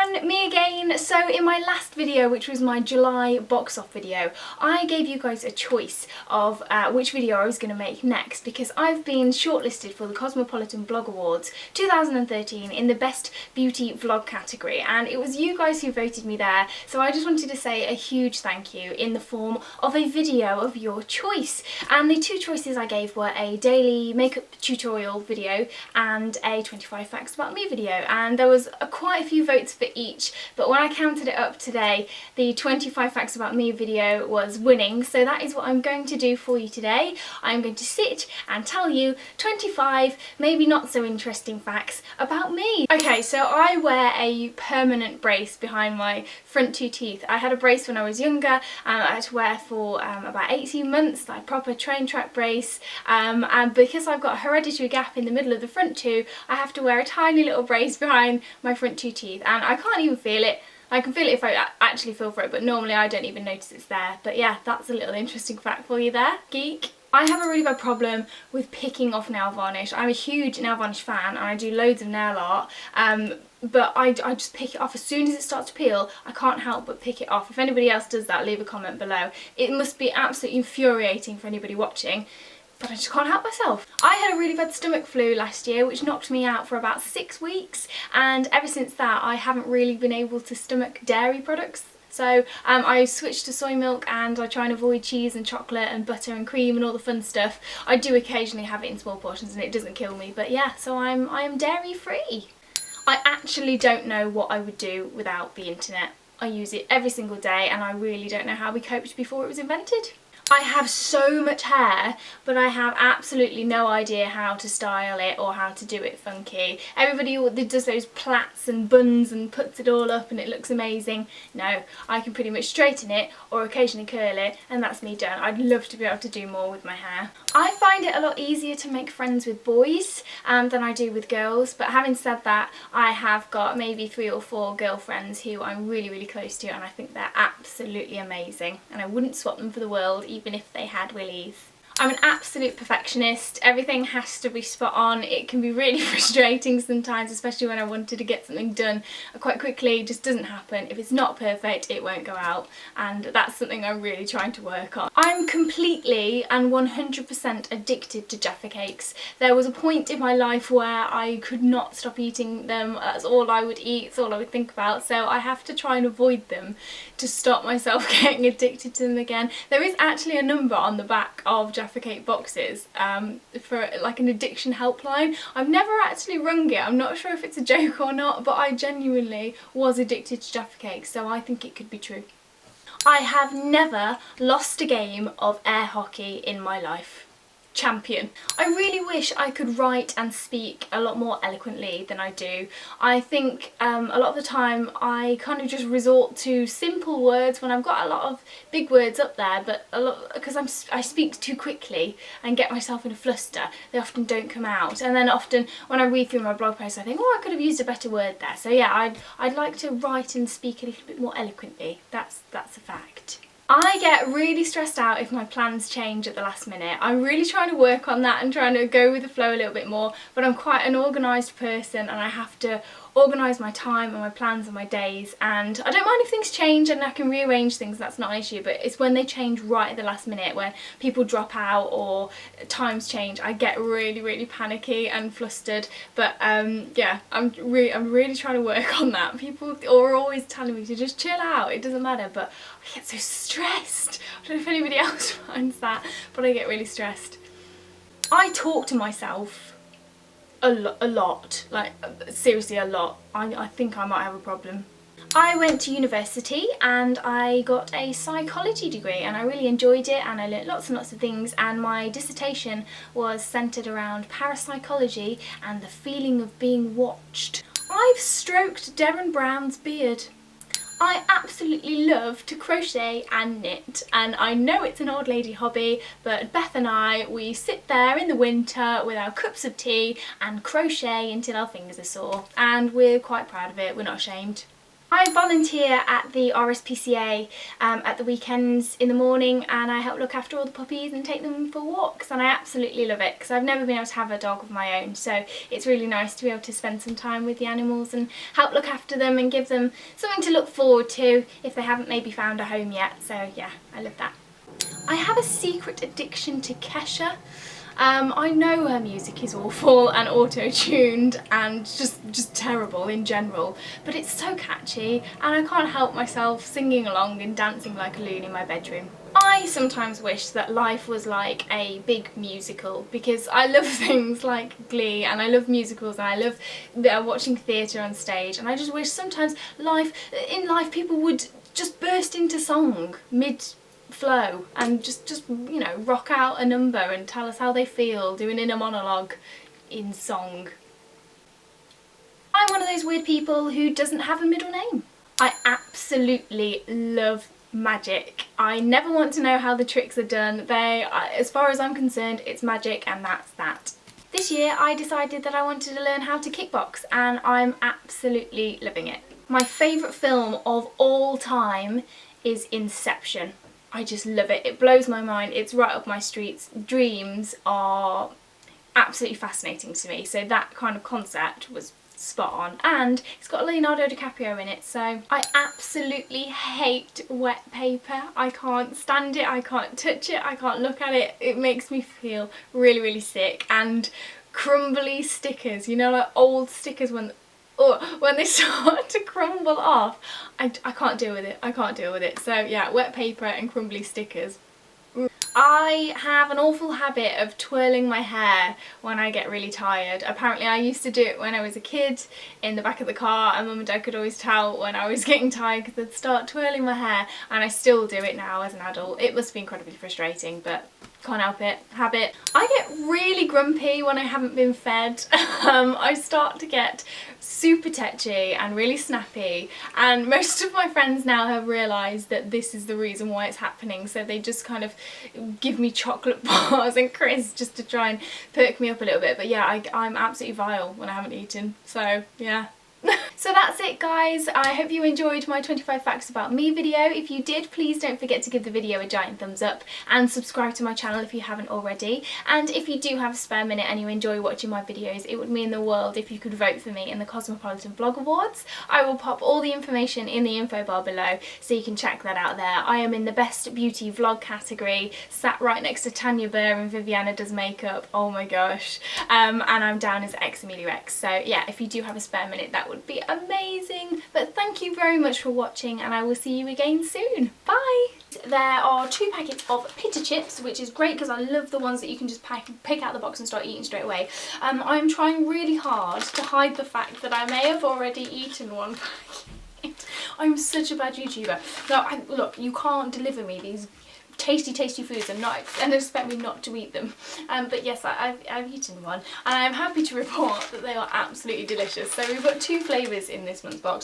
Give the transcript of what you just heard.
everyone, me again. So in my last video, which was my July box off video, I gave you guys a choice of which video I was going to make next, because I've been shortlisted for the Cosmopolitan Blog Awards 2013 in the Best Beauty Vlog category, and it was you guys who voted me there, so I just wanted to say a huge thank you in the form of a video of your choice. And the two choices I gave were a daily makeup tutorial video and a 25 facts about me video, and there was quite a few votes for each, but when I counted it up today, the 25 facts about me video was winning, so that is what I'm going to do for you today. I'm going to sit and tell you 25 maybe not so interesting facts about me. Okay, so I wear a permanent brace behind my front two teeth. I had a brace when I was younger, I had to wear for about 18 months, like proper train track brace, and because I've got a hereditary gap in the middle of the front two, I have to wear a tiny little brace behind my front two teeth, and I can't even feel it. I can feel it if I actually feel for it, but normally I don't even notice it's there. But yeah, that's a little interesting fact for you there, geek. I have a really bad problem with picking off nail varnish. I'm a huge nail varnish fan and I do loads of nail art, but I just pick it off as soon as it starts to peel. I can't help but pick it off. If anybody else does that, leave a comment below. It must be absolutely infuriating for anybody watching, but I just can't help myself. I had a really bad stomach flu last year, which knocked me out for about 6 weeks, and ever since that I haven't really been able to stomach dairy products. So I switched to soy milk, and I try and avoid cheese and chocolate and butter and cream and all the fun stuff. I do occasionally have it in small portions and it doesn't kill me, but yeah, so I am dairy free. I actually don't know what I would do without the internet. I use it every single day and I really don't know how we coped before it was invented. I have so much hair, but I have absolutely no idea how to style it or how to do it funky. Everybody does those plaits and buns and puts it all up and it looks amazing. No, I can pretty much straighten it or occasionally curl it, and that's me done. I'd love to be able to do more with my hair. I find it a lot easier to make friends with boys than I do with girls, but having said that, I have got maybe 3 or 4 girlfriends who I'm really, really close to, and I think they're absolutely amazing, and I wouldn't swap them for the world, even if they had willies. I'm an absolute perfectionist. Everything has to be spot on. It can be really frustrating sometimes, especially when I wanted to get something done quite quickly. It just doesn't happen. If it's not perfect, it won't go out, and that's something I'm really trying to work on. I'm completely and 100% addicted to Jaffa cakes. There was a point in my life where I could not stop eating them. That's all I would eat, it's all I would think about, so I have to try and avoid them to stop myself getting addicted to them again. There is actually a number on the back of Jaffa cake boxes for like an addiction helpline. I've never actually rung it. I'm not sure if it's a joke or not, but I genuinely was addicted to Jaffa cakes, so I think it could be true. I have never lost a game of air hockey in my life. Champion. I really wish I could write and speak a lot more eloquently than I do. I think a lot of the time I kind of just resort to simple words when I've got a lot of big words up there, but a lot because I speak too quickly and get myself in a fluster, they often don't come out, and then often when I read through my blog posts I think, oh, I could have used a better word there. So yeah, I'd like to write and speak a little bit more eloquently. That's a fact. I get really stressed out if my plans change at the last minute. I'm really trying to work on that and trying to go with the flow a little bit more, but I'm quite an organised person and I have to organise my time and my plans and my days, and I don't mind if things change and I can rearrange things, that's not an issue, but it's when they change right at the last minute, when people drop out or times change, I get really, really panicky and flustered. But yeah, I'm really trying to work on that. People are always telling me to just chill out, it doesn't matter, but I get so stressed. I don't know if anybody else finds that, but I get really stressed. I talk to myself a lot, like seriously a lot. I think I might have a problem. I went to university and I got a psychology degree and I really enjoyed it, and I learnt lots and lots of things, and my dissertation was centred around parapsychology and the feeling of being watched. I've stroked Derren Brown's beard. I absolutely love to crochet and knit, and I know it's an old lady hobby, but Beth and I, we sit there in the winter with our cups of tea and crochet until our fingers are sore, and we're quite proud of it, we're not ashamed. I volunteer at the RSPCA at the weekends in the morning, and I help look after all the puppies and take them for walks, and I absolutely love it because I've never been able to have a dog of my own, so it's really nice to be able to spend some time with the animals and help look after them and give them something to look forward to if they haven't maybe found a home yet. So yeah, I love that. I have a secret addiction to Kesha. I know her music is awful and auto-tuned and just terrible in general, but it's so catchy and I can't help myself singing along and dancing like a loon in my bedroom. I sometimes wish that life was like a big musical, because I love things like Glee and I love musicals and I love watching theatre on stage, and I just wish sometimes in life people would just burst into song mid-flow and just you know, rock out a number and tell us how they feel, doing inner monologue in song. I'm one of those weird people who doesn't have a middle name. I absolutely love magic. I never want to know how the tricks are done. As far as I'm concerned, it's magic and that's that. This year I decided that I wanted to learn how to kickbox, and I'm absolutely loving it. My favourite film of all time is Inception. I just love it. It blows my mind. It's right up my street. Dreams are absolutely fascinating to me, so that kind of concept was spot on, and it's got Leonardo DiCaprio in it, so I absolutely hate wet paper. I can't stand it, I can't touch it, I can't look at it. It makes me feel really sick. And crumbly stickers, you know, like old stickers when they start to crumble off, I can't deal with it. I can't deal with it. So yeah, wet paper and crumbly stickers. I have an awful habit of twirling my hair when I get really tired. Apparently I used to do it when I was a kid in the back of the car, and Mum and Dad could always tell when I was getting tired because I'd start twirling my hair, and I still do it now as an adult. It must be incredibly frustrating, but can't help it. Habit. I get really grumpy when I haven't been fed. I start to get super tetchy and really snappy, and most of my friends now have realised that this is the reason why it's happening, so they just kind of give me chocolate bars and crisps just to try and perk me up a little bit. But yeah, I'm absolutely vile when I haven't eaten, so yeah. So that's it, guys. I hope you enjoyed my 25 facts about me video. If you did, please don't forget to give the video a giant thumbs up and subscribe to my channel if you haven't already. And if you do have a spare minute and you enjoy watching my videos, it would mean the world if you could vote for me in the Cosmopolitan Blog Awards. I will pop all the information in the info bar below so you can check that out there. I am in the best beauty vlog category, sat right next to Tanya Burr and Viviana Does Makeup. Oh my gosh. And I'm down as xameliax. So yeah, if you do have a spare minute, that would be amazing. But thank you very much for watching, and I will see you again soon. Bye! There are 2 packets of pita chips, which is great because I love the ones that you can just pick out the box and start eating straight away. I'm trying really hard to hide the fact that I may have already eaten one packet. I'm such a bad YouTuber. No, look, you can't deliver me these tasty foods and expect me not to eat them. But yes, I've eaten one, and I'm happy to report that they are absolutely delicious. So we've got 2 flavours in this month's box.